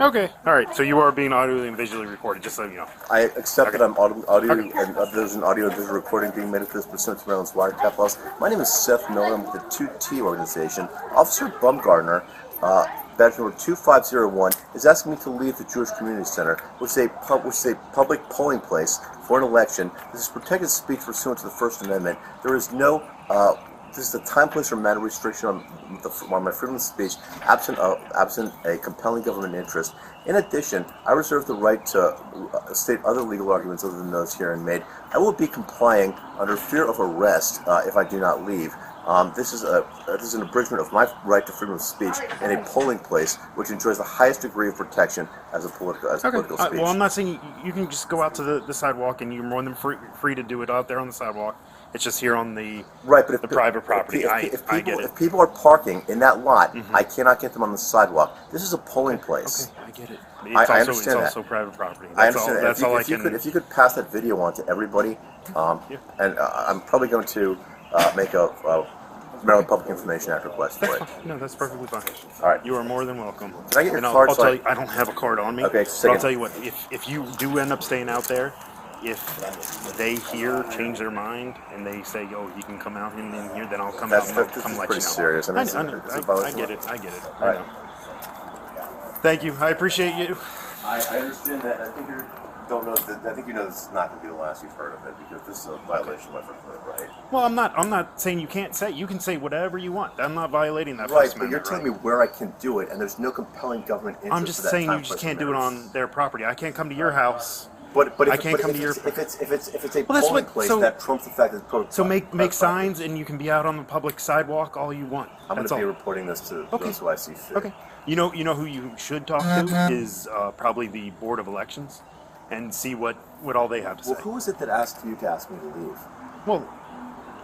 Okay. All right. So you are being audio and visually recorded, just so you know. I accept that I'm audio and there's an audio and visual recording being made of this pursuant to Maryland's wiretap laws. My name is Seth Miller. I'm with the 2T organization. Officer Bumgardner, badge number 2501, is asking me to leave the Jewish Community Center, which is a public polling place for an election. This is protected speech pursuant to the First Amendment. There is no this is a time, place, or matter restriction on my freedom of speech, absent a compelling government interest. In addition, I reserve the right to state other legal arguments other than those herein made. I will be complying under fear of arrest if I do not leave. This is an abridgment of my right to freedom of speech in a polling place, which enjoys the highest degree of protection as political speech. Well, I'm not saying you can just go out to the sidewalk, and you're more than free to do it out there on the sidewalk. It's just here on the private property. I get it. If people are parking in that lot, I cannot get them on the sidewand. This is a polling place. Okay, I get it. I understand that. It's also private property. I understand. If you could pass that video on to everybody, and I'm probably going to make a Maryland Public Information Act request for it. No, that's perfectly fine. All right. You are more than welcome. Can I get your card? I'll tell you, I don't have a card on me. Okay, but I'll tell you what, if you do end up staying out there, if they change their mind and they say, "Oh, you can come out in here," then I'll come out and come let you know. Serious. I get it. I know. Thank you. I appreciate you. I understand that. I think you know this is not going to be the last you've heard of it, because this is a violation of my First Amendment, right? Well, I'm not saying you can't say. You can say whatever you want. I'm not violating that right, First Amendment. But you're telling me where I can do it, and there's no compelling government interest. I'm just saying you just can't do it on their property. I can't come to your house. But I can't come to your. If it's a polling place, that trumps the fact that it's public. So make signs, and you can be out on the public sidewalk all you want. I'm going to be reporting this to those who I see fit. Okay. You know who you should talk to is probably the Board of Elections, and see what all they have to say. Well, who is it that asked you to ask me to leave? Well,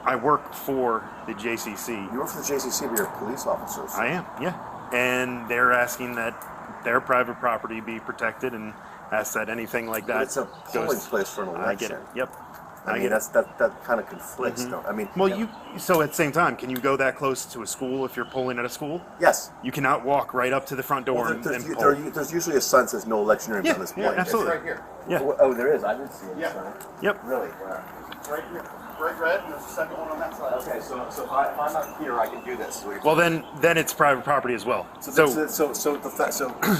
I work for the JCC. You work for the JCC, but you're a police officer. So. I am, yeah. And they're asking that their private property be protected, and ask that anything like that. But it's a polling place for an election. I get it. Yep. I mean, that kind of conflicts. Don't, I mean, well, so at the same time, can you go that close to a school if you're polling at a school? Yes. You cannot walk right up to the front door and poll. There's usually a sign that says no electioneering on this point. Yeah, absolutely. It's right here. Yeah. Oh, there is. I didn't see it. Yeah. Yep. Really? Right here. Bright red, and there's a second one on that side. Okay, so if I'm not here, I can do this. Well, then it's private property as well. So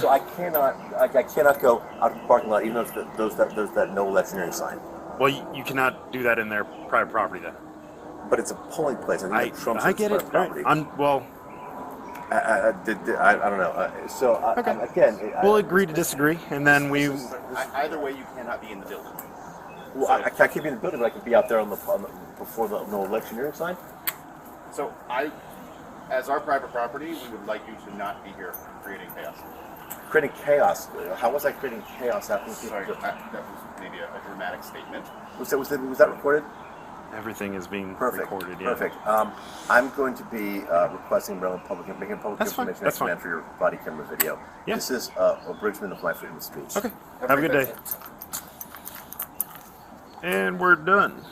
I cannot go out of the parking lot, even though there's that no electioneering sign. Well, you cannot do that in their private property then. But it's a polling place. I get it. Right. Well, I don't know. okay. Again, we'll agree to disagree, and then we. Either way, you cannot be in the building. Well, I can't be in the building, but I can be out there before the no electioneering sign. So as our private property, we would like you to not be here creating chaos. Creating chaos? How was I creating chaos after people? Sorry, that was maybe a dramatic statement. Was that recorded? Everything is being Perfect. recorded. Yeah. Perfect. I'm going to be requesting making public information demand for your body camera video. Yeah. This is abridgment of my freedom of speech. Okay. Have a good day. And we're done.